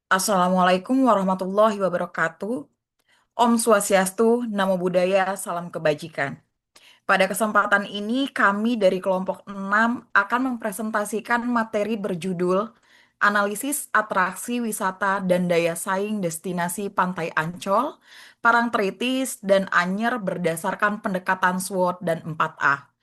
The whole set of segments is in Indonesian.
Assalamualaikum warahmatullahi wabarakatuh. Om Swastiastu, Namo Buddhaya, Salam Kebajikan. Pada kesempatan ini, kami dari kelompok 6 akan mempresentasikan materi berjudul Analisis Atraksi Wisata dan Daya Saing Destinasi Pantai Ancol, Parangtritis, dan Anyer berdasarkan pendekatan SWOT dan 4A.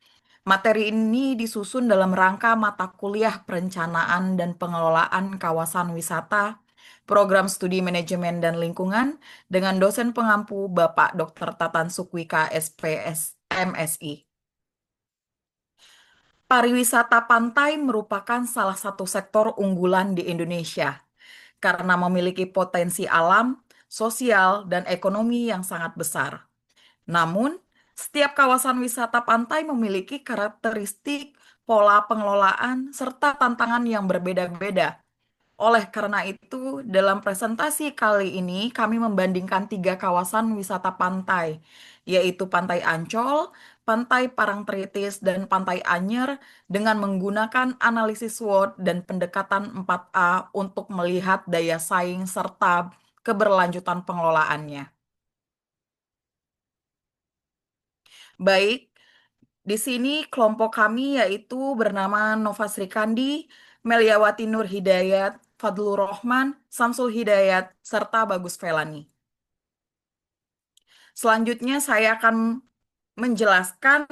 Materi ini disusun dalam rangka mata kuliah perencanaan dan pengelolaan kawasan wisata, program studi manajemen dan lingkungan, dengan dosen pengampu Bapak Dr. Tatan Sukwika SPS MSI. Pariwisata pantai merupakan salah satu sektor unggulan di Indonesia karena memiliki potensi alam, sosial, dan ekonomi yang sangat besar. Namun, setiap kawasan wisata pantai memiliki karakteristik, pola pengelolaan, serta tantangan yang berbeda-beda. Oleh karena itu, dalam presentasi kali ini kami membandingkan tiga kawasan wisata pantai, yaitu Pantai Ancol, Pantai Parangtritis, dan Pantai Anyer dengan menggunakan analisis SWOT dan pendekatan 4A untuk melihat daya saing serta keberlanjutan pengelolaannya. Baik, di sini kelompok kami yaitu bernama Nova Srikandi, Meliawati Nur Hidayat, Fadlur Rahman, Samsul Hidayat, serta Bagus Felani. Selanjutnya saya akan menjelaskan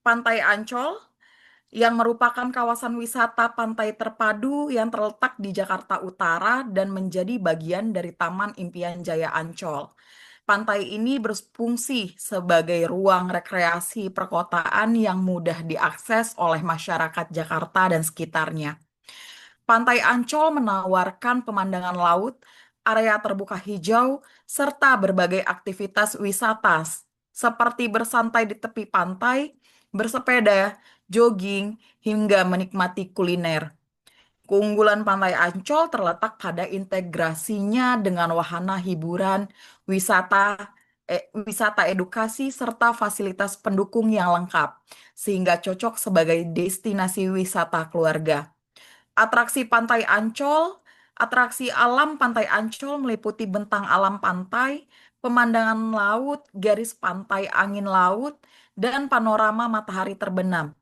Pantai Ancol yang merupakan kawasan wisata pantai terpadu yang terletak di Jakarta Utara dan menjadi bagian dari Taman Impian Jaya Ancol. Pantai ini berfungsi sebagai ruang rekreasi perkotaan yang mudah diakses oleh masyarakat Jakarta dan sekitarnya. Pantai Ancol menawarkan pemandangan laut, area terbuka hijau, serta berbagai aktivitas wisata seperti bersantai di tepi pantai, bersepeda, jogging, hingga menikmati kuliner. Keunggulan Pantai Ancol terletak pada integrasinya dengan wahana hiburan, wisata edukasi, serta fasilitas pendukung yang lengkap, sehingga cocok sebagai destinasi wisata keluarga. Atraksi Pantai Ancol, atraksi alam Pantai Ancol meliputi bentang alam pantai, pemandangan laut, garis pantai angin laut, dan panorama matahari terbenam.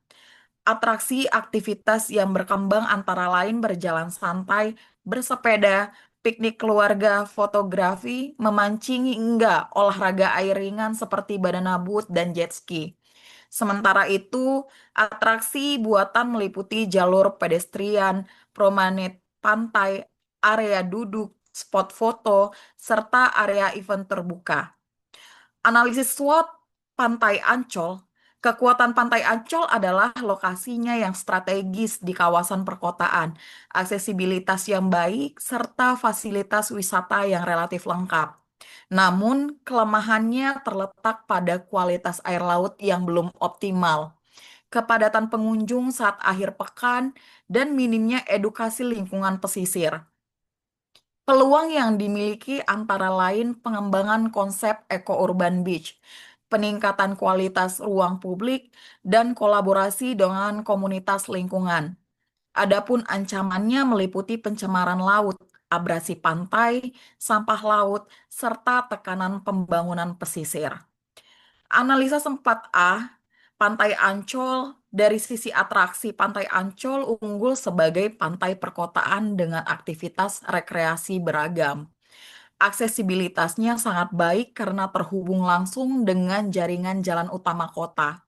Atraksi aktivitas yang berkembang antara lain berjalan santai, bersepeda, piknik keluarga, fotografi, memancing hingga olahraga air ringan seperti banana boat dan jet ski. Sementara itu, atraksi buatan meliputi jalur pedestrian, promenade pantai, area duduk, spot foto, serta area event terbuka. Analisis SWOT Pantai Ancol. Kekuatan Pantai Ancol adalah lokasinya yang strategis di kawasan perkotaan, aksesibilitas yang baik, serta fasilitas wisata yang relatif lengkap. Namun, kelemahannya terletak pada kualitas air laut yang belum optimal, kepadatan pengunjung saat akhir pekan, dan minimnya edukasi lingkungan pesisir. Peluang yang dimiliki antara lain pengembangan konsep eco-urban beach, peningkatan kualitas ruang publik, dan kolaborasi dengan komunitas lingkungan. Adapun ancamannya meliputi pencemaran laut, abrasi pantai, sampah laut, serta tekanan pembangunan pesisir. Analisa 4A, Pantai Ancol, dari sisi atraksi Pantai Ancol unggul sebagai pantai perkotaan dengan aktivitas rekreasi beragam. Aksesibilitasnya sangat baik karena terhubung langsung dengan jaringan jalan utama kota.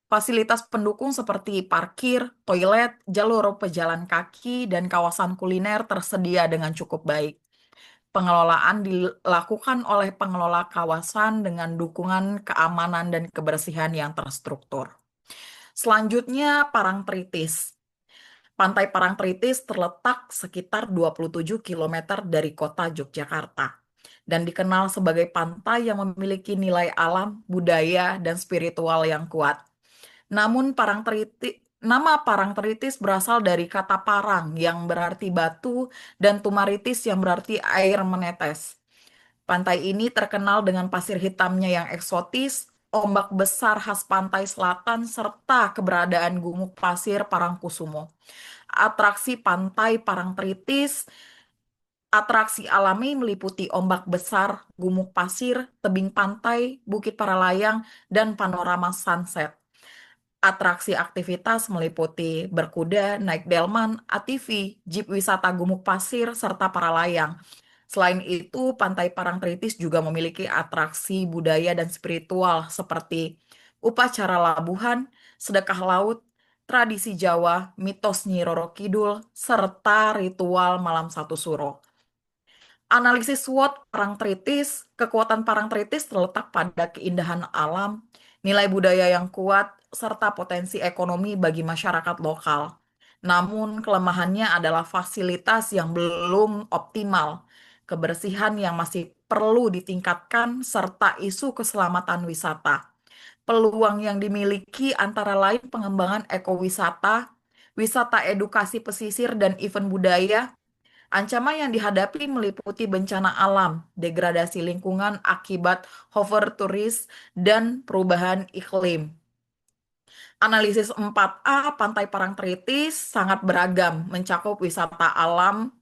Fasilitas pendukung seperti parkir, toilet, jalur pejalan kaki, dan kawasan kuliner tersedia dengan cukup baik. Pengelolaan dilakukan oleh pengelola kawasan dengan dukungan keamanan dan kebersihan yang terstruktur. Selanjutnya, Parangtritis. Pantai Parangtritis terletak sekitar 27 kilometer dari kota Yogyakarta dan dikenal sebagai pantai yang memiliki nilai alam, budaya, dan spiritual yang kuat. Namun nama Parangtritis berasal dari kata parang yang berarti batu dan tumaritis yang berarti air menetes. Pantai ini terkenal dengan pasir hitamnya yang eksotis, ombak besar khas pantai selatan, serta keberadaan gumuk pasir Parangkusumo. Atraksi Pantai Parangtritis Atraksi alami meliputi ombak besar, gumuk pasir, tebing pantai, bukit para layang, dan panorama sunset. Atraksi aktivitas meliputi berkuda, naik delman, ATV, jeep wisata gumuk pasir, serta para layang. Selain itu, Pantai Parangtritis juga memiliki atraksi budaya dan spiritual seperti upacara labuhan, sedekah laut, tradisi Jawa, mitos Nyi Roro Kidul, serta ritual malam satu suro. Analisis SWOT Parangtritis, kekuatan Parangtritis terletak pada keindahan alam, nilai budaya yang kuat, serta potensi ekonomi bagi masyarakat lokal. Namun, kelemahannya adalah fasilitas yang belum optimal, kebersihan yang masih perlu ditingkatkan, serta isu keselamatan wisata. Peluang yang dimiliki antara lain pengembangan ekowisata, wisata edukasi pesisir, dan event budaya. Ancaman yang dihadapi meliputi bencana alam, degradasi lingkungan akibat overturis, dan perubahan iklim. Analisis 4A Pantai Parangtritis sangat beragam, mencakup wisata alam,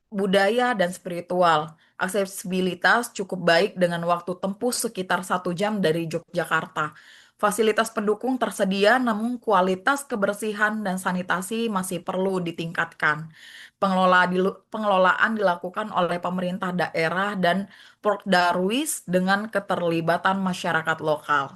budaya, dan spiritual. Aksesibilitas cukup baik dengan waktu tempuh sekitar 1 jam dari Yogyakarta. Fasilitas pendukung tersedia, namun kualitas kebersihan dan sanitasi masih perlu ditingkatkan. Pengelolaan dilakukan oleh pemerintah daerah dan Portdarwis dengan keterlibatan masyarakat lokal.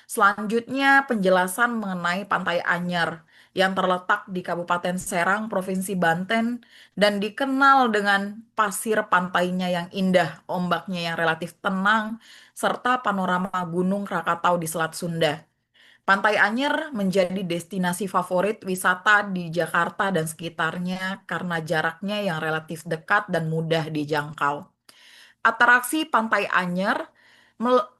Selanjutnya, penjelasan mengenai Pantai Anyer yang terletak di Kabupaten Serang, Provinsi Banten, dan dikenal dengan pasir pantainya yang indah, ombaknya yang relatif tenang, serta panorama Gunung Krakatau di Selat Sunda. Pantai Anyer menjadi destinasi favorit wisata di Jakarta dan sekitarnya karena jaraknya yang relatif dekat dan mudah dijangkau. Atraksi Pantai Anyer,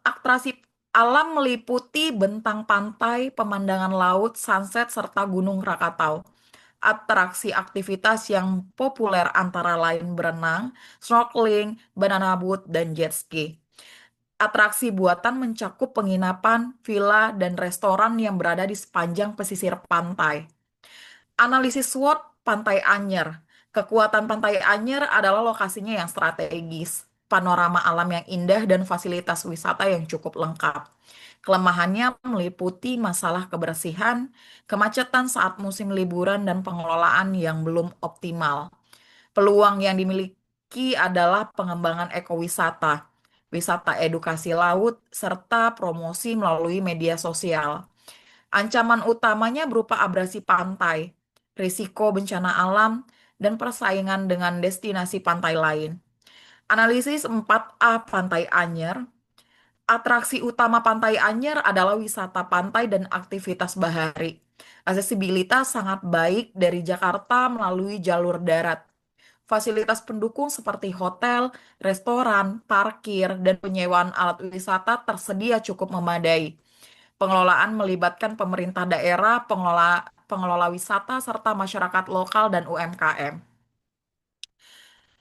atraksi alam meliputi bentang pantai, pemandangan laut, sunset, serta Gunung Krakatau. Atraksi aktivitas yang populer antara lain berenang, snorkeling, banana boat, dan jet ski. Atraksi buatan mencakup penginapan, villa, dan restoran yang berada di sepanjang pesisir pantai. Analisis SWOT Pantai Anyer. Kekuatan Pantai Anyer adalah lokasinya yang strategis, panorama alam yang indah, dan fasilitas wisata yang cukup lengkap. Kelemahannya meliputi masalah kebersihan, kemacetan saat musim liburan, dan pengelolaan yang belum optimal. Peluang yang dimiliki adalah pengembangan ekowisata, wisata edukasi laut, serta promosi melalui media sosial. Ancaman utamanya berupa abrasi pantai, risiko bencana alam, dan persaingan dengan destinasi pantai lain. Analisis 4A Pantai Anyer. Atraksi utama Pantai Anyer adalah wisata pantai dan aktivitas bahari. Aksesibilitas sangat baik dari Jakarta melalui jalur darat. Fasilitas pendukung seperti hotel, restoran, parkir, dan penyewaan alat wisata tersedia cukup memadai. Pengelolaan melibatkan pemerintah daerah, pengelola wisata, serta masyarakat lokal dan UMKM.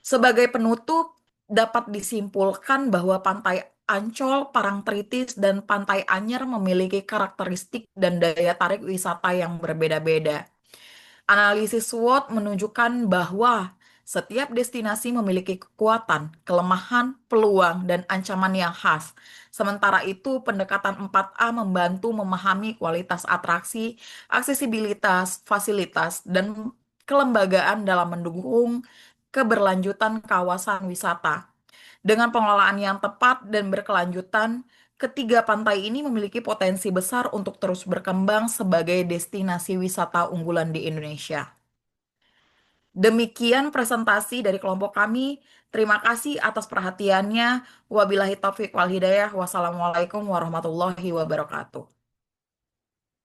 Sebagai penutup, dapat disimpulkan bahwa Pantai Ancol, Parangtritis, dan Pantai Anyer memiliki karakteristik dan daya tarik wisata yang berbeda-beda. Analisis SWOT menunjukkan bahwa setiap destinasi memiliki kekuatan, kelemahan, peluang, dan ancaman yang khas. Sementara itu, pendekatan 4A membantu memahami kualitas atraksi, aksesibilitas, fasilitas, dan kelembagaan dalam mendukung keberlanjutan kawasan wisata. Dengan pengelolaan yang tepat dan berkelanjutan, ketiga pantai ini memiliki potensi besar untuk terus berkembang sebagai destinasi wisata unggulan di Indonesia. Demikian presentasi dari kelompok kami. Terima kasih atas perhatiannya. Wabillahi taufiq wal hidayah. Wassalamualaikum warahmatullahi wabarakatuh.